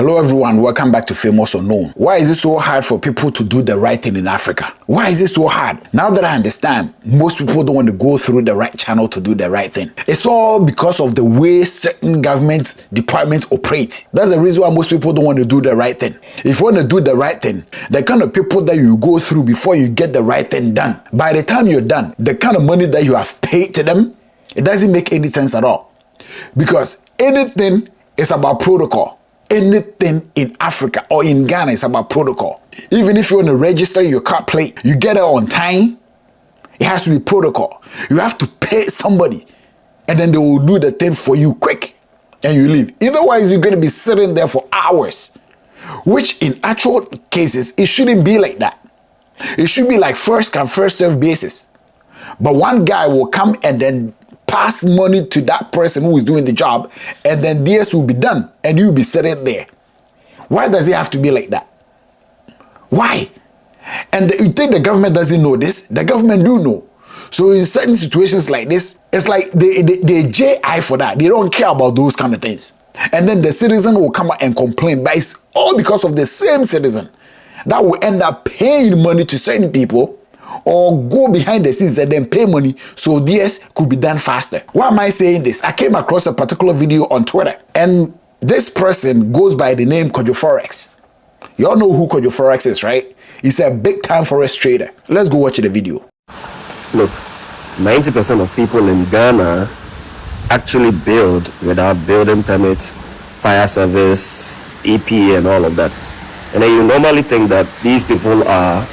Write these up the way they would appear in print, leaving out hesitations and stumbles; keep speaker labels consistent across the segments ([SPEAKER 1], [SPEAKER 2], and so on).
[SPEAKER 1] Hello everyone, welcome back to Phamous Unknown. Why is it so hard for people to do the right thing in Africa? Why is it so hard? Now that I understand, most people don't want to go through the right channel to do the right thing. It's all because of the way certain government departments operate. That's the reason why most people don't want to do the right thing. If you want to do the right thing, the kind of people that you go through before you get the right thing done, by the time you're done, the kind of money that you have paid to them, it doesn't make any sense at all. Because anything is about protocol. Anything in Africa or in Ghana is about protocol. Even if you want to register your car plate, you get it on time, it has to be protocol. You have to pay somebody and then they will do the thing for you quick and you leave. Otherwise, you're going to be sitting there for hours, which in actual cases, it shouldn't be like that. It should be like first come, first serve basis. But one guy will come and then pass money to that person who is doing the job, and then this will be done, and you'll be sitting there. Why does it have to be like that? Why? And you think the government doesn't know this? The government do know. So in certain situations like this, it's like they JI for that. They don't care about those kind of things. And then the citizen will come out and complain, but it's all because of the same citizen that will end up paying money to certain people or go behind the scenes and then pay money so this could be done faster. Why am I saying this? I came across a particular video on Twitter and this person goes by the name Kojo Forex. You all know who Kojo Forex is, right? He's a big time forex trader. Let's go watch the video.
[SPEAKER 2] Look, 90% of people in Ghana actually build without building permit, fire service, EPA and all of that. And then you normally think that these people are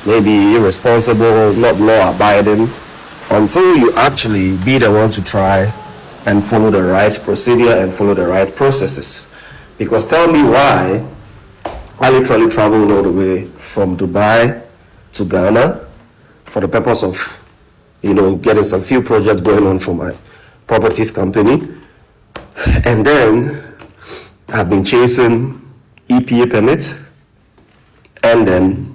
[SPEAKER 2] maybe irresponsible, not law-abiding, until you actually be the one to try and follow the right procedure and follow the right processes. Because tell me why I literally traveled all the way from Dubai to Ghana for the purpose of, getting some few projects going on for my properties company. And then I've been chasing EPA permit and then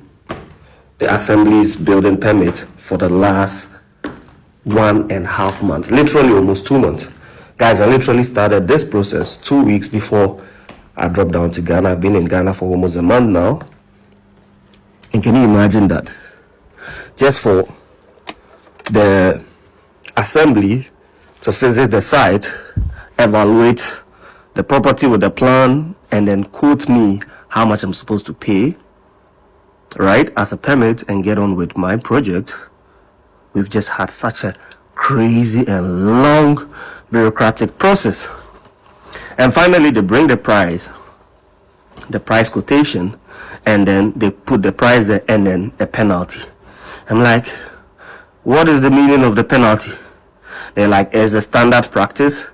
[SPEAKER 2] the assembly's building permit for the last 1.5 months, literally almost 2 months. Guys, I literally started this process 2 weeks before I dropped down to Ghana. I've been in Ghana for almost a month now. And can you imagine that? Just for the assembly to visit the site, evaluate the property with the plan, and then quote me how much I'm supposed to pay, right, as a permit and get on with my project. We've just had such a crazy and long bureaucratic process. And finally they bring the price quotation, and then they put the price there and then a penalty. I'm like, what is the meaning of the penalty? They're like, it's a standard practice,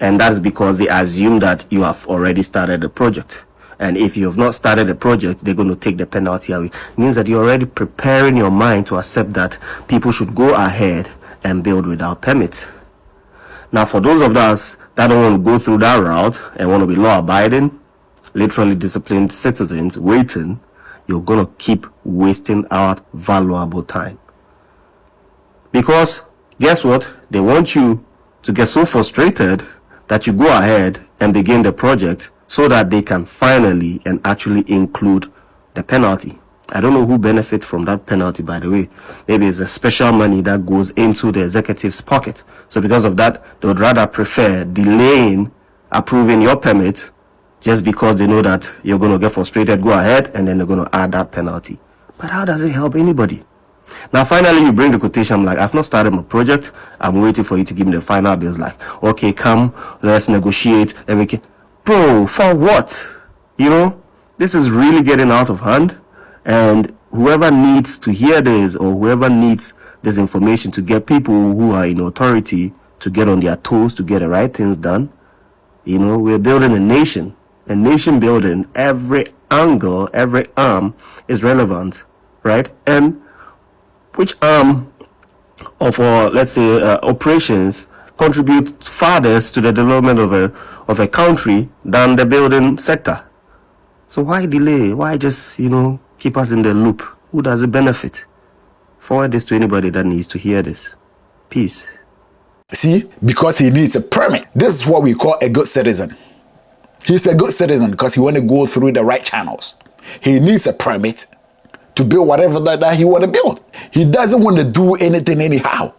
[SPEAKER 2] and that's because they assume that you have already started the project. And if you have not started the project, they're going to take the penalty away. It means that you're already preparing your mind to accept that people should go ahead and build without permit. Now, for those of us that don't want to go through that route and want to be law-abiding, literally disciplined citizens waiting, you're going to keep wasting our valuable time. Because, guess what? They want you to get so frustrated that you go ahead and begin the project so that they can finally and actually include the penalty. I don't know who benefits from that penalty, by the way. Maybe it's a special money that goes into the executive's pocket. So because of that, they would rather prefer delaying approving your permit just because they know that you're going to get frustrated, go ahead, and then they're going to add that penalty. But how does it help anybody? Now finally you bring the quotation. I'm like, I've not started my project. I'm waiting for you to give me the final bills. Like, okay, come, let's negotiate and we can. Bro, for what? This is really getting out of hand, and whoever needs to hear this or whoever needs this information to get people who are in authority to get on their toes to get the right things done, we're building a nation building. Every angle, every arm is relevant, right? And which arm of our, let's say, operations contribute farthest to the development of a country than the building sector? So why delay? Why just, keep us in the loop? Who does it benefit? Forward this to anybody that needs to hear this. Peace.
[SPEAKER 1] See, because he needs a permit. This is what we call a good citizen. He's a good citizen because he want to go through the right channels. He needs a permit to build whatever that he want to build. He doesn't want to do anything anyhow.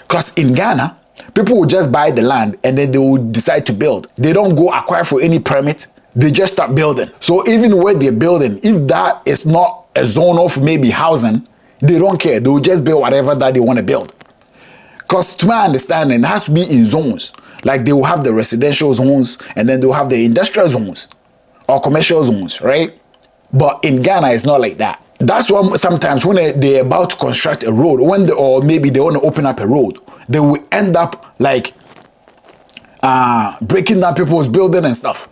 [SPEAKER 1] Because in Ghana, people will just buy the land and then they will decide to build. They don't go acquire for any permit. They just start building. So even where they're building, if that is not a zone of maybe housing, they don't care. They will just build whatever that they want to build. Because to my understanding, it has to be in zones. Like they will have the residential zones and then they will have the industrial zones or commercial zones, right? But in Ghana, it's not like that. That's why sometimes when they're about to construct a road, or maybe they want to open up a road, they will end up like breaking down people's building and stuff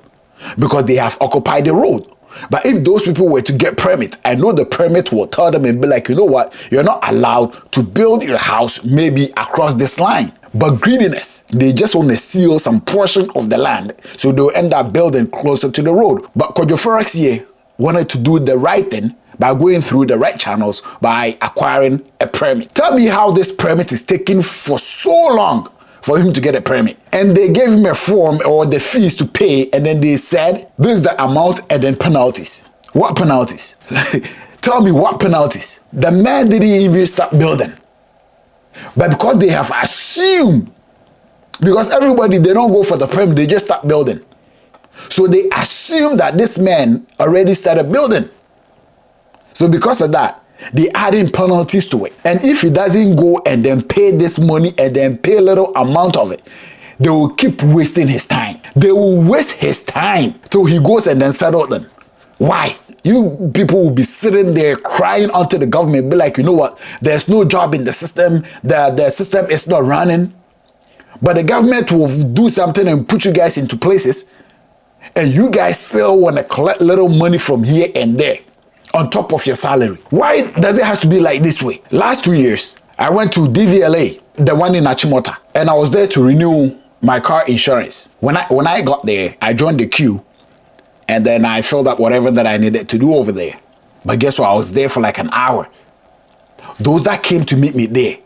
[SPEAKER 1] because they have occupied the road. But if those people were to get permit, I know the permit will tell them and be like, you know what, you're not allowed to build your house maybe across this line. But greediness, they just want to steal some portion of the land, so they'll end up building closer to the road. But Kojo Forex here wanted to do the right thing by going through the right channels by acquiring a permit. Tell me how this permit is taking for so long for him to get a permit. And they gave him a form or the fees to pay, and then they said, this is the amount and then penalties. What penalties? Tell me what penalties? The man didn't even start building. But because they have assumed, because everybody, they don't go for the permit, they just start building. So they assume that this man already started building. So because of that, they adding penalties to it. And if he doesn't go and then pay this money and then pay a little amount of it, they will keep wasting his time. They will waste his time till he goes and then settle them. Why? You people will be sitting there crying onto the government, be like, you know what, there's no job in the system, the system is not running. But the government will do something and put you guys into places, and you guys still want to collect little money from here and there on top of your salary. Why does it have to be like this way? Last 2 years, I went to DVLA, the one in Achimota, and I was there to renew my car insurance. When I got there, I joined the queue, and then I filled up whatever that I needed to do over there. But guess what? I was there for like an hour. Those that came to meet me there,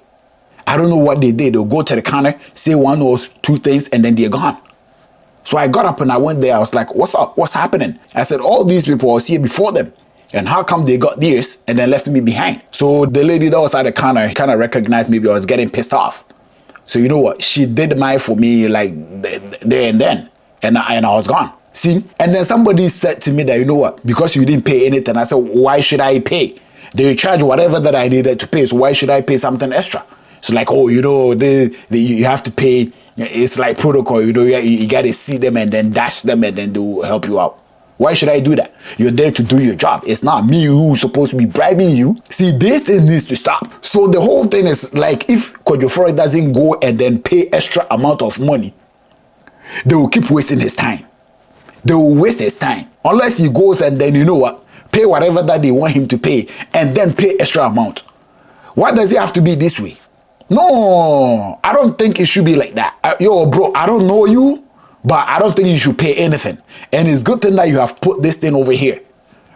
[SPEAKER 1] I don't know what they did. They'll go to the counter, say one or two things, and then they're gone. So I got up and I went there. I was like, what's up? What's happening? I said, all these people, I was here before them. And how come they got theirs and then left me behind? So the lady that was at the counter kind of recognized maybe I was getting pissed off. So you know what? She did mine for me like there and then. And I was gone. See? And then somebody said to me that, you know what? Because you didn't pay anything. I said, why should I pay? They charge whatever that I needed to pay. So why should I pay something extra? So like, oh, you know, you have to pay. It's like protocol. You know, you got to see them and then dash them and then they'll help you out. Why should I do that? You're there to do your job. It's not me who's supposed to be bribing you. See, this thing needs to stop. So the whole thing is like, if Kojo Forex doesn't go and then pay extra amount of money, they will keep wasting his time. They will waste his time. Unless he goes and then, you know what, pay whatever that they want him to pay and then pay extra amount. Why does it have to be this way? No, I don't think it should be like that. Yo, bro, I don't know you, but I don't think you should pay anything. And it's good thing that you have put this thing over here.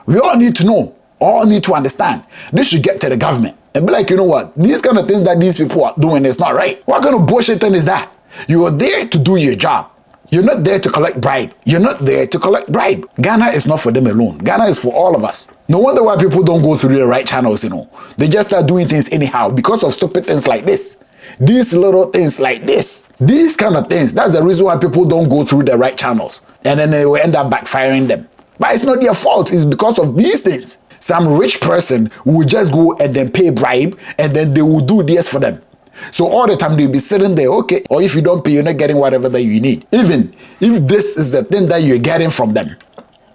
[SPEAKER 1] We all need to know, all need to understand. This should get to the government and be like, you know what, these kind of things that these people are doing is not right. What kind of bullshit thing is that? You are there to do your job. You're not there to collect bribe. You're not there to collect bribe. Ghana is not for them alone. Ghana is for all of us. No wonder why people don't go through the right channels, you know. They just start doing things anyhow because of stupid things like this. These little things like this. These kind of things. That's the reason why people don't go through the right channels. And then they will end up backfiring them. But it's not their fault. It's because of these things. Some rich person will just go and then pay bribe and then they will do this for them. So all the time they'll be sitting there, okay, or if you don't pay, you're not getting whatever that you need. Even if this is the thing that you're getting from them,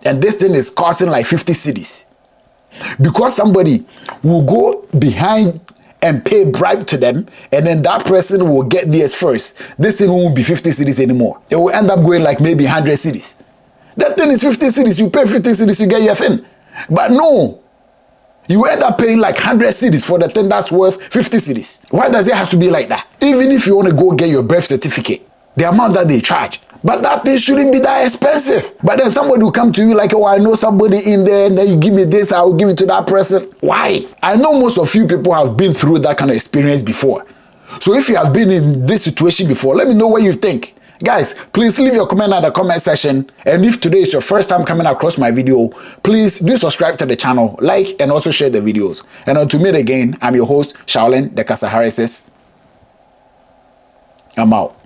[SPEAKER 1] and this thing is costing like 50 cedis, because somebody will go behind and pay bribe to them, and then that person will get theirs first. This thing won't be 50 cedis anymore. It will end up going like maybe 100 cedis. That thing is 50 cedis. You pay 50 cedis, you get your thing. But no. You end up paying like 100 cedis for the thing that's worth 50 cedis. Why does it have to be like that? Even if you want to go get your birth certificate, the amount that they charge. But that thing shouldn't be that expensive. But then somebody will come to you like, oh, I know somebody in there, and then you give me this, I will give it to that person. Why? I know most of you people have been through that kind of experience before. So if you have been in this situation before, let me know what you think. Guys, please leave your comment at the comment section. And if today is your first time coming across my video, please do subscribe to the channel, like, and also share the videos. And until meet again, I'm your host, Shaolin the Kasaharisis. I'm out.